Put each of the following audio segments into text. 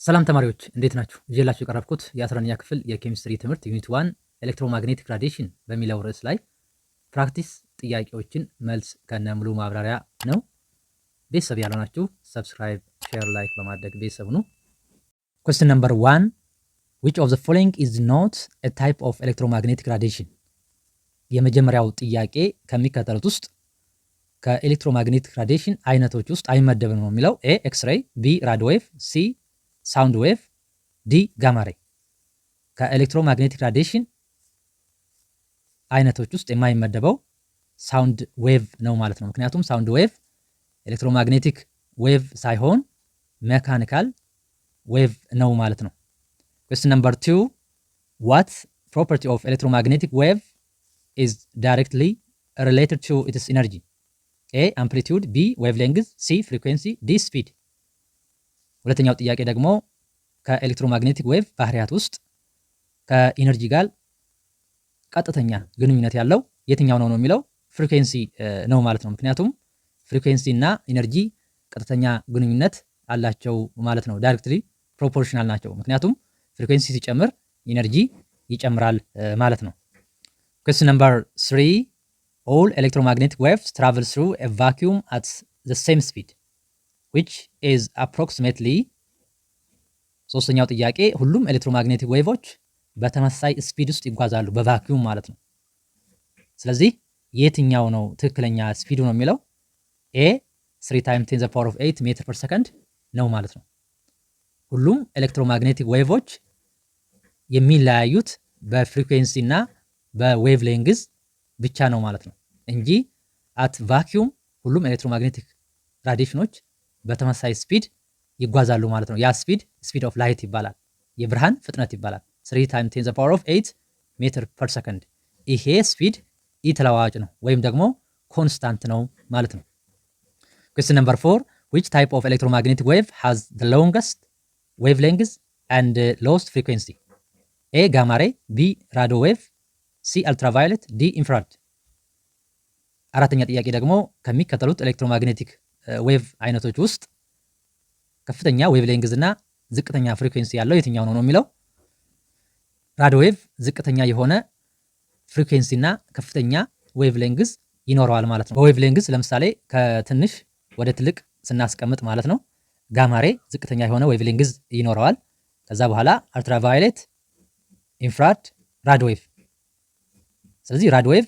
ሰላም ተማሪዎች እንዴት ናችሁ? ይዤላችሁ የቀረብኩት የ11ኛ ክፍል የኬሚስትሪ ትምህርት ዩኒት 1 ኤሌክትሮማግኔቲክ ራዲዬሽን በሚለው ርዕስ ላይ ፕራክቲስ ጥያቄዎችን መልስ ከነ ሙሉ ማብራሪያ ነው። ቤተሰብ ያልሆናችሁ ሰብስክራይብ፣ ሼር፣ ላይክ በማድረግ ቤተሰብ ሁኑ። Question number 1 which of the following is not a type of electromagnetic radiation? የመጀመሪያው ጥያቄ ከሚከተሉት ውስጥ ከኤሌክትሮማግኔቲክ ራዲዬሽን አይነቶች ውስጥ አይመደብም ነው የሚለው። ኤ ኤክስሬይ፣ ቢ ራዲዮ ዌቭ፣ ሲ ሳውንድ ዌቭ፣ ዲ ጋማሬ። ከኤሌክትሮማግኔቲክ ራዲዬሽን አይነቶች ውስጥ የማይመደበው ሳውንድ ዌቭ ነው ማለት ነው። ምክንያቱም ሳውንድ ዌቭ ኤሌክትሮማግኔቲክ ዌቭ ሳይሆን ሜካኒካል ዌቭ ነው ማለት ነው። Question number 2 what property of electromagnetic wave is directly related to its energy? A amplitude, B wavelength, C frequency, D speed። ሁለተኛው ጥያቄ ደግሞ ከኤሌክትሮማግኔቲክ ዌቭ ባህሪያት ውስጥ ከኢነርጂ ጋር ቀጥተኛ ግንኙነት ያለው የትኛው ነው የሚለው ፍሪኩዌንሲ ነው ማለት ነው። ምክንያቱም ፍሪኩዌንሲ እና ኢነርጂ ቀጥተኛ ግንኙነት አላቸው ማለት ነው። ዳይሬክትሊ ፕሮፖርሽናል ናቸው። ምክንያቱም ፍሪኩዌንሲ ሲጨምር ኢነርጂ ይጨምራል ማለት ነው። Question number 3 all electromagnetic waves travel through a vacuum at the same speed which is approximately ሶስተኛው ጥያቄ ሁሉም ኤሌክትሮማግኔቲክ ዌቮች በተመሳሳይ ስፒድ ውስጥ ይጓዛሉ በቫኪዩም ማለት ነው። ስለዚህ የትኛው ነው ትክክለኛ ስፒዱ ነው የሚለው ኤ 3 times 10 to the power of 8 ሜትር ፐር ሰከንድ ነው ማለት ነው። ሁሉም ኤሌክትሮማግኔቲክ ዌቮች የሚለያዩት በፍሪኩዌንሲ እና በዌቭ ሌንግዝ ብቻ ነው ማለት ነው እንጂ አት ቫኪዩም ሁሉም ኤሌክትሮማግኔቲክ ራዲዬሽኖች በተመሳሳይ ስፒድ ይጓዛሉ ማለት ነው። ያ ስፒድ ኦፍ ላይት ይባላል፣ የብርሃን ፍጥነት ይባላል። 3 times 10 to the power of 8 ሜትር ፐር ሰከንድ። ይሄ ስፒድ ኢተለዋዋጭ ነው ወይም ደግሞ ኮንስታንት ነው ማለት ነው። Question number 4 which type of electromagnetic wave has the longest wavelength and lowest frequency? A gamma ray, B radio wave, C ultraviolet, D infrared። አራተኛ ጥያቄ ደግሞ ከሚከተሉት ኤሌክትሮማግኔቲክ ዌቭ አይነቶች ውስጥ ከፍተኛ ዌቭ ሌንግዝ እና ዝቅተኛ ፍሪኩዌንሲ ያለው የትኛው ነው የሚለው ራዲዮ ዌቭ ዝቅተኛ የሆነ ፍሪኩዌንሲ እና ከፍተኛ ዌቭ ሌንግዝ ይኖረዋል ማለት ነው። በዌቭ ሌንግዝ ለምሳሌ ከትንሽ ወደ ትልቅ ስናስቀምጥ ማለት ነው። ጋማሬ ዝቅተኛ የሆነ ዌቭ ሌንግዝ ይኖረዋል። ከዛ በኋላ አልትራቫዮሌት፣ ኢንፍራድ፣ ራዲዮ ዌቭ። ስለዚህ ራዲዮ ዌቭ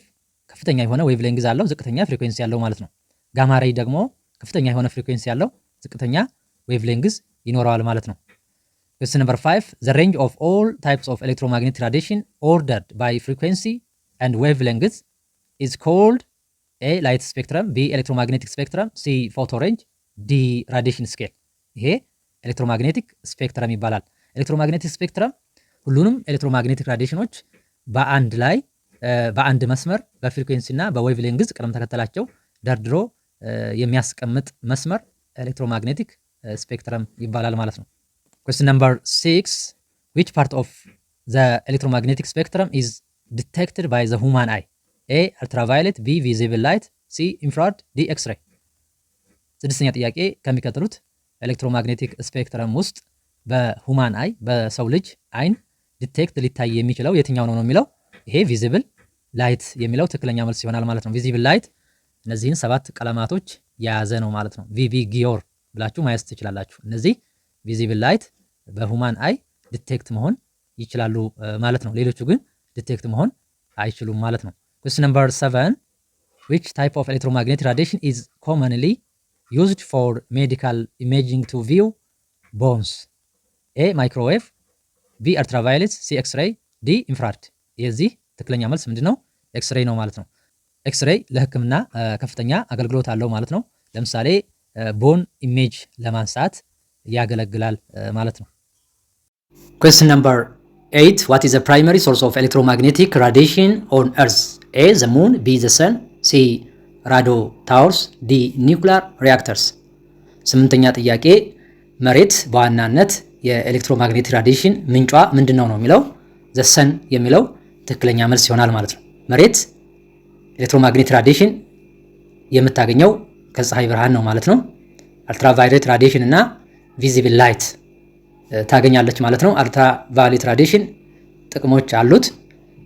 ከፍተኛ የሆነ ዌቭ ሌንግዝ አለው፣ ዝቅተኛ ፍሪኩዌንሲ ያለው ማለት ነው። ጋማሬ ደግሞ ከፍተኛ የሆነ ፍሪኩዌንሲ ያለው፣ ዝቅተኛ ዌቭ ሌንግዝ ይኖረዋል ማለት ነው። Question number 5 the range of all types of electromagnetic radiation ordered by frequency and wavelength is called A light spectrum, B electromagnetic spectrum, C photo range, D radiation scale። ይሄ ኤሌክትሮማግኔቲክ ስፔክትረም ይባላል። ኤሌክትሮማግኔቲክ ስፔክትረም ሁሉንም ኤሌክትሮማግኔቲክ ራዲዬሽኖች በአንድ ላይ በአንድ መስመር በፍሪኩዌንሲ እና በዌቭ ሌንግዝ ቅደም ተከተላቸው ደርድሮ የሚያስቀምጥ መስመር ኤሌክትሮማግኔቲክ ስፔክትረም ይባላል ማለት ነው። Question number 6 which part of the electromagnetic spectrum is detected by the human eye? A ultraviolet, B visible light, C infrared, D x-ray። ስድስተኛ ጥያቄ ከሚከተሉት ኤሌክትሮማግኔቲክ ስፔክትረም ውስጥ በሁማን አይ በሰው ልጅ አይን ዲቴክት ሊታይ የሚችለው የትኛው ነው የሚለው ይሄ ቪዚብል ላይት የሚለው ትክክለኛ መልስ ይሆናል ማለት ነው። ቪዚብል ላይት እነዚህን 7 ቀለማቶች የያዘ ነው ማለት ነው። ቪቪ ጊዮር ብላችሁ ማየት ትችላላችሁ። እነዚህ ቪዚብል ላይት በሁማን አይ ዲቴክት መሆን ይችላሉ ማለት ነው። ሌሎቹ ግን ዲቴክት መሆን አይችሉም ማለት ነው። Question number 7 which type of electromagnetic radiation is commonly used for medical imaging to view bones? A microwave, B ultraviolet, C x-ray, D infrared። የዚህ ትክክለኛ መልስ ምንድነው? ኤክስሬይ ነው ማለት ነው። ኤክስሬይ ለሕክምና ከፍተኛ አገልግሎት አለው ማለት ነው። ለምሳሌ ቦን ኢሜጅ ለማንሳት ያገለግላል ማለት ነው። Question number 8 what is the primary source of electromagnetic radiation on earth? A the moon, B the sun, C radio towers, D nuclear reactors። ስምንተኛ ጥያቄ መሬት በዋናነት የኤሌክትሮማግኔቲክ ራዲዬሽን ምንጯ ምንድነው ነው የሚለው the sun የሚለው ትክክለኛ መልስ ይሆናል ማለት ነው። መሬት ኤሌክትሮማግኔቲክ ራዲዬሽን የምታገኘው ከፀሐይ ብርሃን ነው ማለት ነው። አልትራቫዮሌት ራዲዬሽን እና ቪዚብል ላይት ታገኛለች ማለት ነው። አልትራቫዮሌት ራዲሽን ጥቅሞች አሉት፣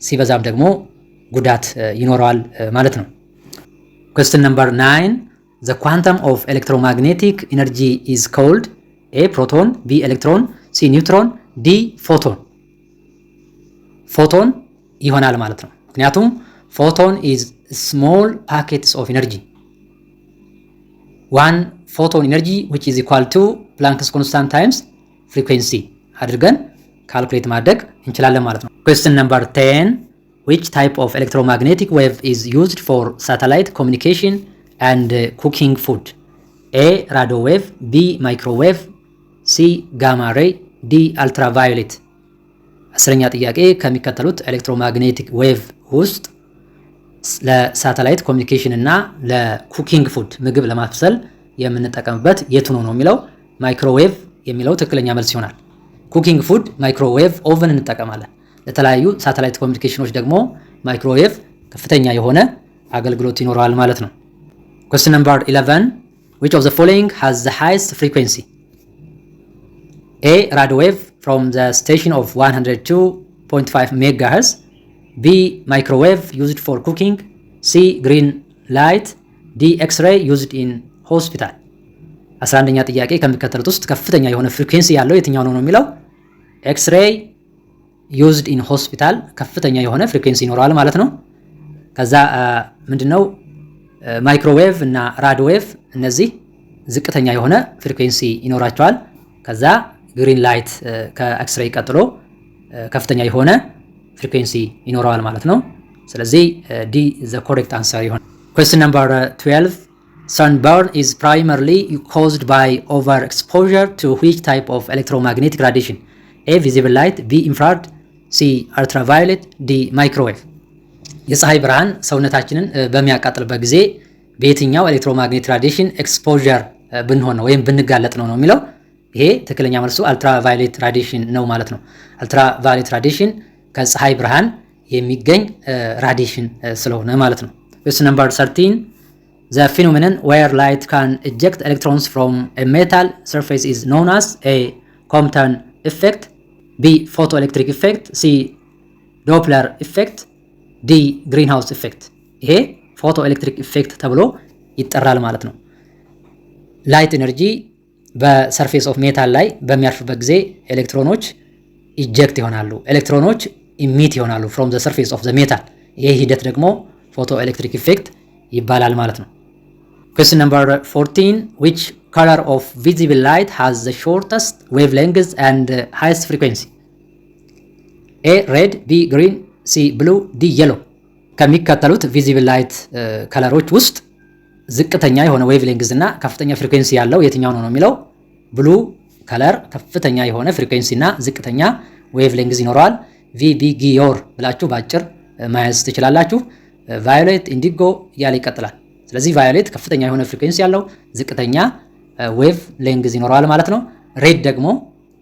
ሲበዛም ደግሞ ጉዳት ይኖረዋል ማለት ነው። question number 9 the quantum of electromagnetic energy is called a proton, b electron, c neutron, d photon። ፎቶን ይሆናል ማለት ነው። ምክንያቱም ፎቶን is small packets of energy. one photon energy which is equal to Planck's constant times frequency አድርገን ካልኩሌት ማድረግ እንችላለን ማለት ነው። question number 10 which type of electromagnetic wave is used for satellite communication and cooking food? a radio wave, b microwave, c gamma ray, d ultraviolet። አስረኛ ጥያቄ ከሚከተሉት ኤሌክትሮማግኔቲክ ዌቭ ውስጥ ለሳተላይት ኮሚኒኬሽን እና ለኩኪንግ ፉድ ምግብ ለማብሰል የምንጠቀምበት የቱ ነው የሚለው ማይክሮዌቭ የሚለው ትክክለኛ መልስ ይሆናል። ኩኪንግ ፉድ ማይክሮዌቭ ኦቨን እንጠቀማለን። ለተለያዩ ሳተላይት ኮሚኒኬሽኖች ደግሞ ማይክሮዌቭ ከፍተኛ የሆነ አገልግሎት ይኖረዋል ማለት ነው። question number 11 which of the following has the highest frequency? a radio wave from the station of 102.5 megahertz, b microwave used for cooking, c green light, d x-ray used in hospital። 11ኛ ጥያቄ ከሚከተሉት ውስጥ ከፍተኛ የሆነ ፍሪኩዌንሲ ያለው የትኛው ነው የሚለው ኤክስሬይ ዩዝድ ኢን ሆስፒታል ከፍተኛ የሆነ ፍሪኩዌንሲ ይኖረዋል ማለት ነው። ከዛ ምንድነው ማይክሮዌቭ እና ራዲዮ ዌቭ እነዚህ ዝቅተኛ የሆነ ፍሪኩዌንሲ ይኖራቸዋል። ከዛ ግሪን ላይት ከኤክስሬይ ቀጥሎ ከፍተኛ የሆነ ፍሪኩዌንሲ ይኖረዋል ማለት ነው። ስለዚህ ዲ ዘ ኮሬክት አንሰር ይሆናል። question number 12 sunburn is primarily caused by overexposure to which type of electromagnetic radiation? a visible light, b infrared, c ultraviolet, d microwave። የፀሐይ ብርሃን ሰውነታችንን በሚያቃጥልበት ጊዜ በየትኛው ኤሌክትሮማግኔቲክ ራዲሽን ኤክስፖዠር ብንሆን ነው ወይም ብንጋለጥ ነው የሚለው ይሄ ትክክለኛ መልሱ አልትራቫዮሌት ራዲሽን ነው ማለት ነው። አልትራቫዮሌት ራዲሽን ከፀሐይ ብርሃን የሚገኝ ራዲሽን ስለሆነ ማለት ነው። question number 13 the phenomenon where light can eject electrons from a metal surface is known as a Compton effect, b photoelectric effect, c Doppler effect, d greenhouse effect። ይሄ ፎቶ ኤሌክትሪክ ኢፌክት ተብሎ ይጠራል ማለት ነው። ላይት ኤነርጂ በሰርፌስ ኦፍ ሜታል ላይ በሚያርፍበት ጊዜ ኤሌክትሮኖች ኢጀክት ይሆናሉ፣ ኤሌክትሮኖች ኢሚት ይሆናሉ ፍሮም ዘ ሰርፌስ ኦፍ ዘ ሜታል። ይሄ ሂደት ደግሞ ፎቶ ኤሌክትሪክ ኢፌክት ይባላል ማለት ነው። question number 14 which color of visible light has the shortest wavelength and highest frequency? a red, b green, c blue, d yellow። ከሚከተሉት ቪዚብል ላይት ከለሮች ውስጥ ዝቅተኛ የሆነ ዌቭ ሌንግዝ እና ከፍተኛ ፍሪኩዌንሲ ያለው የትኛው ነው የሚለው ብሉ ከለር ከፍተኛ የሆነ ፍሪኩዌንሲ እና ዝቅተኛ ዌቭ ሌንግዝ ይኖረዋል። ቪቢ ጊዮር ብላችሁ ባጭር ማያዝ ትችላላችሁ። ቫዮሌት፣ ኢንዲጎ እያለ ይቀጥላል። ስለዚህ ቫዮሌት ከፍተኛ የሆነ ፍሪኩዌንሲ ያለው ዝቅተኛ ዌቭ ሌንግዝ ይኖረዋል ማለት ነው። ሬድ ደግሞ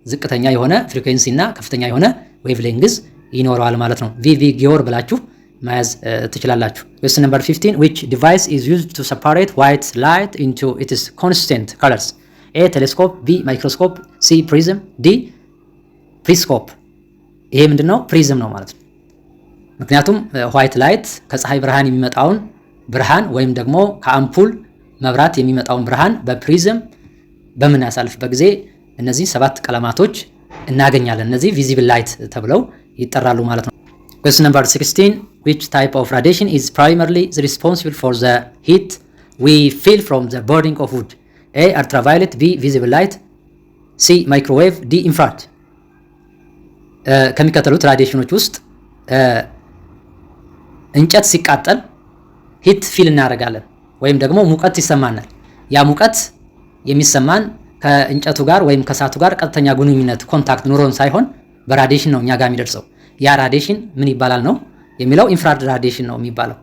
ዝቅተኛ የሆነ ፍሪኩዌንሲ እና ከፍተኛ የሆነ ዌቭ ሌንግዝ ይኖረዋል ማለት ነው። ቪቪ ጊዮር ብላችሁ ማያዝ ትችላላችሁ። question number 15 which device is used to separate white light into its constant colors? a telescope, b microscope, c prism, d periscope። ይሄ ምንድነው? ፕሪዝም ነው ማለት ነው። ምክንያቱም ዋይት ላይት ከፀሐይ ብርሃን የሚመጣውን ብርሃን ወይም ደግሞ ከአምፑል መብራት የሚመጣውን ብርሃን በፕሪዝም በምናሳልፍበት ጊዜ እነዚህ 7 ቀለማቶች እናገኛለን። እነዚህ ቪዚብል ላይት ተብለው ይጠራሉ ማለት ነው። question number 16 which type of radiation is primarily responsible for the heat we feel from the burning of wood? a ultraviolet, b visible light, c microwave, d infrared። ከሚከተሉት ራዲዬሽኖች ውስጥ እንጨት ሲቃጠል ሂት ፊል እናደርጋለን ወይም ደግሞ ሙቀት ይሰማናል። ያ ሙቀት የሚሰማን ከእንጨቱ ጋር ወይም ከሳቱ ጋር ቀጥተኛ ግንኙነት ኮንታክት ኑሮን ሳይሆን በራዲዬሽን ነው እኛ ጋር የሚደርሰው። ያ ራዲዬሽን ምን ይባላል ነው የሚለው ኢንፍራሬድ ራዲዬሽን ነው የሚባለው።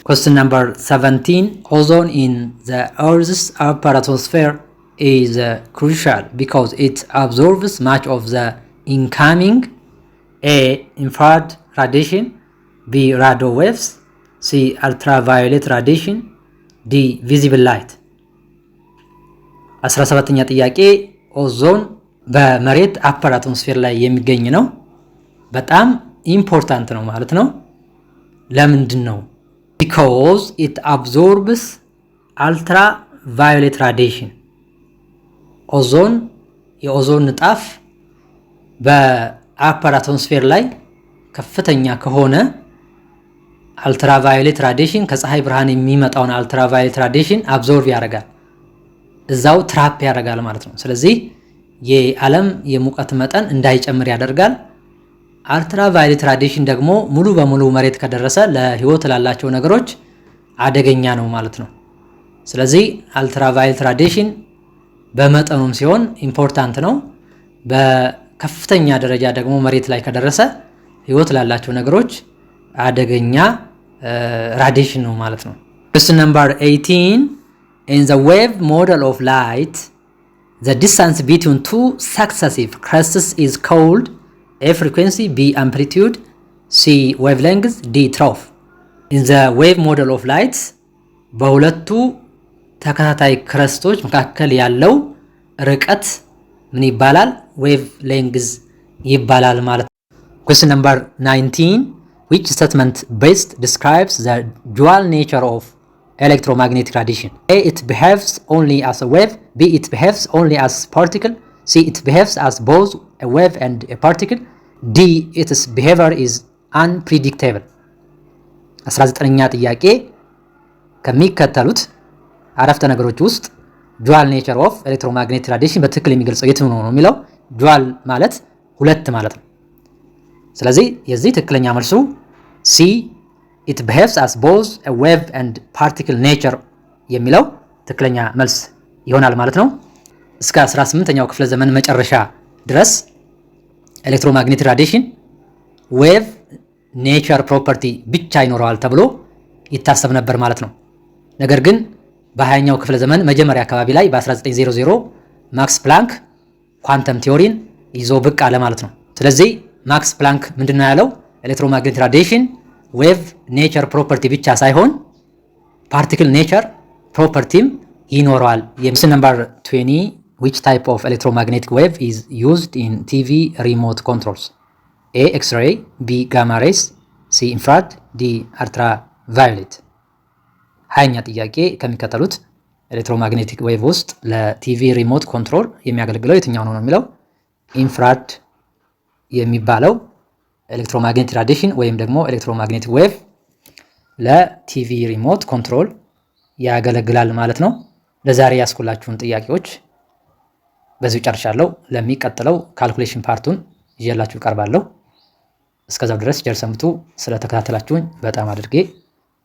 question number 17 ozone in the earth's upper atmosphere is crucial because it absorbs much of the incoming a infrared radiation, b radio waves, c ultraviolet radiation, d visible light። 17ኛ ጥያቄ ኦዞን በመሬት አፐር አትሞስፌር ላይ የሚገኝ ነው። በጣም ኢምፖርታንት ነው ማለት ነው። ለምንድን ነው? ቢኮዝ ኢት አብዞርብስ አልትራ ቫዮሌት ራዲዬሽን። ኦዞን የኦዞን ንጣፍ በአፐር አትሞስፌር ላይ ከፍተኛ ከሆነ አልትራቫዮሌት ራዲዬሽን ከፀሐይ ብርሃን የሚመጣውን አልትራቫዮሌት ራዲዬሽን አብዞርቭ ያደርጋል፣ እዛው ትራፕ ያደርጋል ማለት ነው። ስለዚህ የዓለም የሙቀት መጠን እንዳይጨምር ያደርጋል። አልትራቫዮሌት ራዲዬሽን ደግሞ ሙሉ በሙሉ መሬት ከደረሰ ለህይወት ላላቸው ነገሮች አደገኛ ነው ማለት ነው። ስለዚህ አልትራቫዮሌት ራዲዬሽን በመጠኑም ሲሆን ኢምፖርታንት ነው። በከፍተኛ ደረጃ ደግሞ መሬት ላይ ከደረሰ ህይወት ላላቸው ነገሮች አደገኛ ራዲዬሽን ነው ማለት ነው። Question number 18. In the wave model of light, the distance between two successive crests is called A frequency, B amplitude, C wavelength, D trough. In the wave model of light, በሁለቱ ተከታታይ ክረስቶች መካከል ያለው ርቀት ምን ይባላል? ዌቭ ሌንግዝ ይባላል ማለት ነው። Question number 19. Which statement best describes the dual nature of electromagnetic radiation? A. It behaves only as a wave. B. It behaves only as a particle. C. It behaves as both a wave and a particle. D. Its behavior is unpredictable. 19ኛ ጥያቄ ከሚከተሉት አረፍተ ነገሮች ውስጥ dual nature of electromagnetic radiation በትክክል የሚገልጸው የትኛው ነው የሚለው dual ማለት ሁለት ማለት ነው። ስለዚህ የዚህ ትክክለኛ መልሱ C. It behaves as both a wave and particle nature የሚለው ትክክለኛ መልስ ይሆናል ማለት ነው። እስከ 18ኛው ክፍለ ዘመን መጨረሻ ድረስ ኤሌክትሮማግኔቲክ ራዲዬሽን ዌቭ ኔቸር ፕሮፐርቲ ብቻ ይኖረዋል ተብሎ ይታሰብ ነበር ማለት ነው። ነገር ግን በ20ኛው ክፍለ ዘመን መጀመሪያ አካባቢ ላይ በ1900 ማክስ ፕላንክ ኳንተም ቲዮሪን ይዞ ብቅ አለ ማለት ነው። ስለዚህ ማክስ ፕላንክ ምንድነው ያለው? ኤሌክትሮማግኔቲክ ራዲዬሽን ዌቭ ኔቸር ፕሮፐርቲ ብቻ ሳይሆን ፓርቲክል ኔቸር ፕሮፐርቲም ይኖረዋል። Question number 20. Which type of electromagnetic wave is used in TV remote controls? A. X-ray, B. gamma rays, C. infrared, D. ultraviolet. 20ኛ ጥያቄ ከሚከተሉት ኤሌክትሮማግኔቲክ ዌቭ ውስጥ ለቲቪ ሪሞት ኮንትሮል የሚያገለግለው የትኛው ነው የሚለው ኢንፍራድ የሚባለው ኤሌክትሮማግኔቲክ ራዲዬሽን ወይም ደግሞ ኤሌክትሮማግኔቲክ ዌቭ ለቲቪ ሪሞት ኮንትሮል ያገለግላል ማለት ነው። ለዛሬ ያስኩላችሁን ጥያቄዎች በዚሁ ጨርሻለሁ። ለሚቀጥለው ካልኩሌሽን ፓርቱን ይዤላችሁ ቀርባለሁ። እስከዛው ድረስ ቸር ሰንብቱ። ስለተከታተላችሁኝ በጣም አድርጌ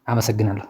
አመሰግናለሁ።